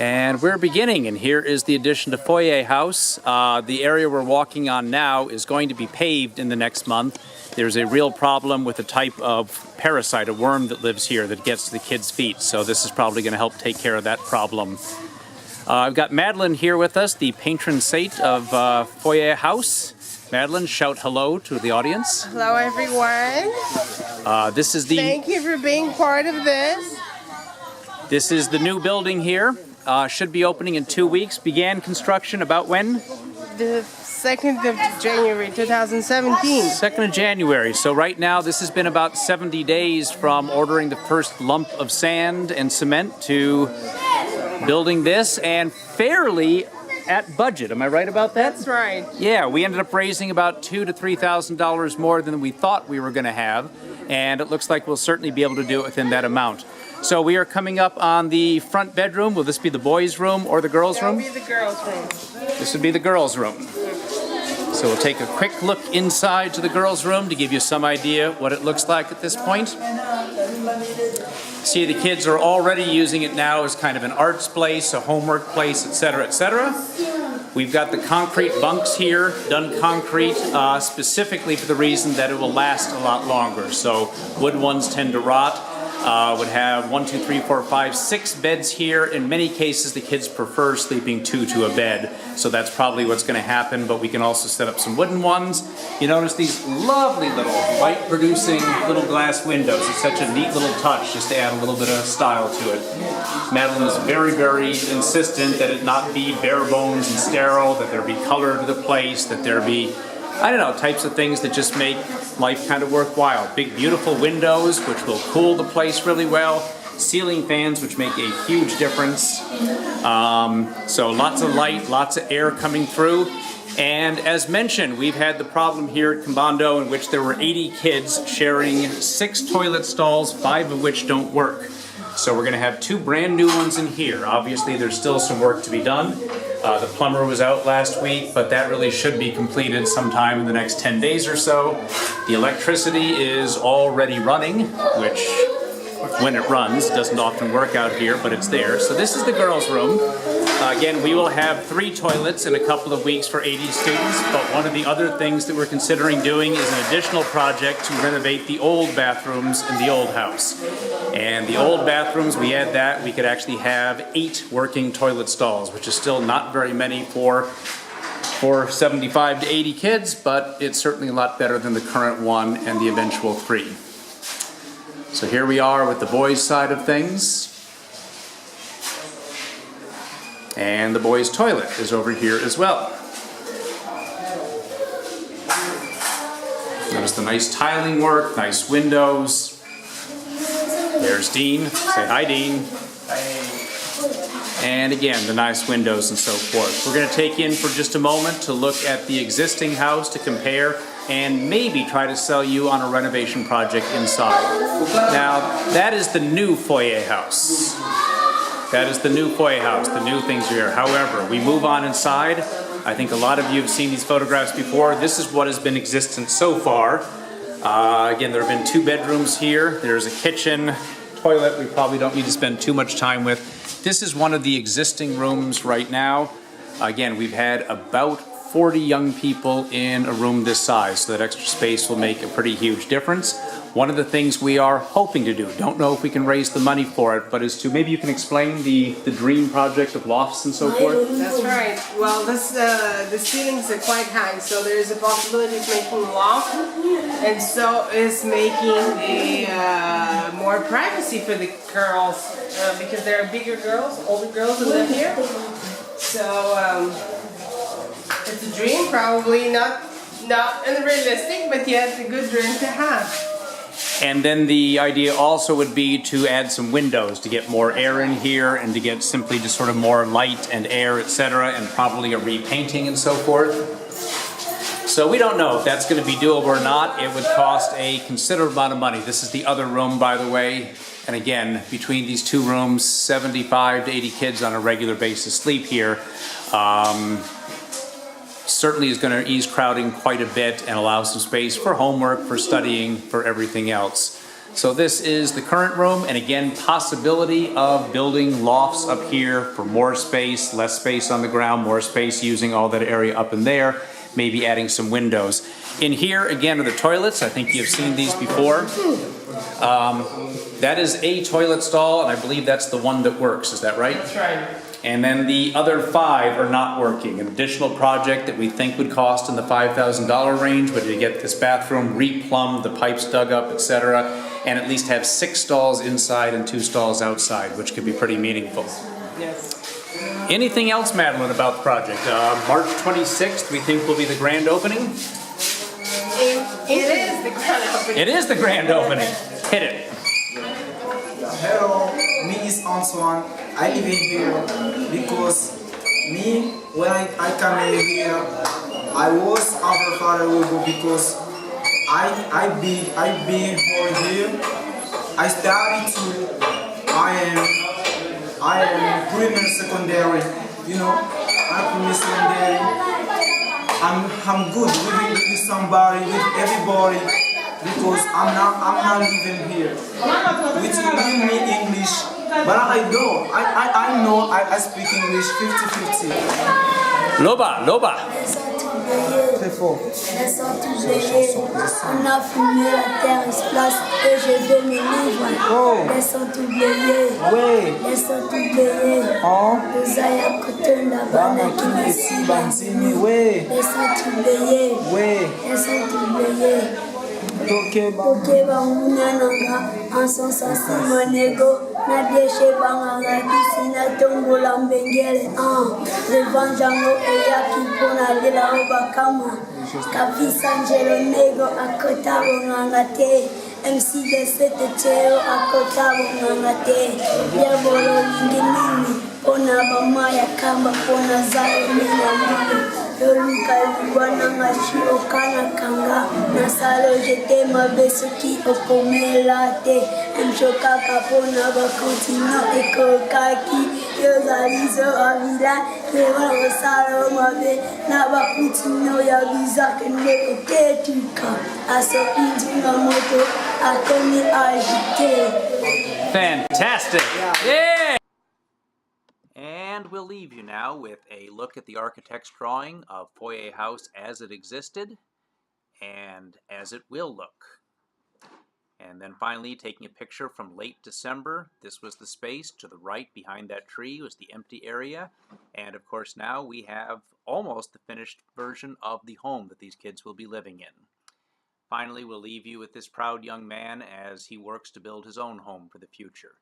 And we're beginning, and here is the addition to Foyer House. The area we're walking on now is going to be paved in the next month. There's a real problem with a type of parasite, a worm that lives here that gets to the kids' feet. So this is probably going to help take care of that problem. I've got Madeline here with us, the patron saint of Foyer House. Madeline, shout hello to the audience. Hello, everyone. This is the. Thank you for being part of this. This is the new building here. Should be opening in 2 weeks. Began construction about when? The 2nd of January 2017. 2nd of January. So right now this has been about 70 days from ordering the first lump of sand and cement to building this, and fairly at budget. Am I right about that? That's right. Yeah, we ended up raising about $2,000 to $3,000 more than we thought we were going to have, and it looks like we'll certainly be able to do it within that amount. So we are coming up on the front bedroom. Will this be the boys' room or the girls' room? That'll be the girls' room. This would be the girls' room. So we'll take a quick look inside to the girls' room to give you some idea what it looks like at this point. See, the kids are already using it now as kind of an arts place, a homework place, etc., etc. We've got the concrete bunks here, done concrete specifically for the reason that it will last a lot longer. So wood ones tend to rot. Would have 1, 2, 3, 4, 5, 6 beds here. In many cases, the kids prefer sleeping 2 to a bed, so that's probably what's going to happen, but we can also set up some wooden ones. You notice these lovely little light-producing little glass windows. It's such a neat little touch just to add a little bit of style to it. Madeline is very, very insistent that it not be bare bones and sterile, that there be color to the place, that there be, I don't know, types of things that just make life kind of worthwhile. Big, beautiful windows, which will cool the place really well. Ceiling fans, which make a huge difference. So lots of light, lots of air coming through. And as mentioned, we've had the problem here at Combando in which there were 80 kids sharing 6 toilet stalls, 5 of which don't work. So we're going to have 2 brand new ones in here. Obviously, there's still some work to be done. The plumber was out last week, but that really should be completed sometime in the next 10 days or so. The electricity is already running, which, when it runs, doesn't often work out here, but it's there. So this is the girls' room. Again, we will have 3 toilets in a couple of weeks for 80 students, but one of the other things that we're considering doing is an additional project to renovate the old bathrooms in the old house. And the old bathrooms, we add that, we could actually have 8 working toilet stalls, which is still not very many for 75 to 80 kids, but it's certainly a lot better than the current one and the eventual 3. So here we are with the boys' side of things. And the boys' toilet is over here as well. There's the nice tiling work, nice windows. There's Dean. Say hi, Dean. And again, the nice windows and so forth. We're going to take in for just a moment to look at the existing house to compare and maybe try to sell you on a renovation project inside. Now, that is the new Foyer House. That is the new Foyer House, the new things here. However, we move on inside. I think a lot of you have seen these photographs before. This is what has been existent so far. Again, there have been 2 bedrooms here. There's a kitchen, toilet we probably don't need to spend too much time with. This is one of the existing rooms right now. Again, we've had about 40 young people in a room this size, so that extra space will make a pretty huge difference. One of the things we are hoping to do, don't know if we can raise the money for it, but is to, maybe you can explain the dream project of lofts and so forth? That's right. Well, the ceilings are quite high, so there is a possibility of making a loft, and so is making a more privacy for the girls, because there are bigger girls, older girls that live here. So it's a dream, probably not unrealistic, but yet a good dream to have. And then the idea also would be to add some windows to get more air in here and to get simply just sort of more light and air, etc., and probably a repainting and so forth. So we don't know if that's going to be doable or not. It would cost a considerable amount of money. This is the other room, by the way. And again, between these 2 rooms, 75 to 80 kids on a regular basis sleep here. Certainly is going to ease crowding quite a bit and allow some space for homework, for studying, for everything else. So this is the current room, and again, possibility of building lofts up here for more space, less space on the ground, more space using all that area up in there, maybe adding some windows. In here, again, are the toilets. I think you've seen these before. That is a toilet stall, and I believe that's the one that works. Is that right? That's right. And then the other 5 are not working. An additional project that we think would cost in the $5,000 range would be to get this bathroom replumbed, the pipes dug up, etc., and at least have 6 stalls inside and 2 stalls outside, which could be pretty meaningful. Yes. Anything else, Madeline, about the project? March 26th, we think will be the grand opening. It is the grand opening. It is the grand opening. Hit it. Hello, me is Antoine. I live in here because me, when I come in here, I was our father will go because I been over here. I started to I am primary secondary, you know, I'm primary secondary. I'm good with somebody, with everybody. Because I'm not living here. With me English, but I know I speak English 50-50. Loba. Très fort. Laissons tout veiller, on a fumé la terre explose et je vais me livre. Oh. Laissons tout veiller, Ouais. laissons tout veiller. Oh. Nous allons côté la bande qui me suit. Banzini, ouais. Laissons tout veiller, Ouais. laissons tout veiller. Ok, bah. Ok, bamuna nanga, en son sens monego, na deshe banganga disi na tongo la mbengele. Le vanjango eya kipona lela obakama, kafisa njelo nego akota bonganga te. MC de sete cheo akota bonganga te. Yabolo lindinini, pona bamaya kamba pona zayo mina mwana. Yoluka wana ngashi okana kanga nasalo jete mabeso ki okomelate mchoka kapona bakutino ekokaki yozalizo avila leva osalo mabe na bakutino ya bizake neko tetuka aso injinga moto akoni agite. Fantastic. Yeah. And we'll leave you now with a look at the architect's drawing of Foyer House as it existed and as it will look. And then finally, taking a picture from late December, this was the space. To the right behind that tree was the empty area. And of course now we have almost the finished version of the home that these kids will be living in. Finally, we'll leave you with this proud young man as he works to build his own home for the future.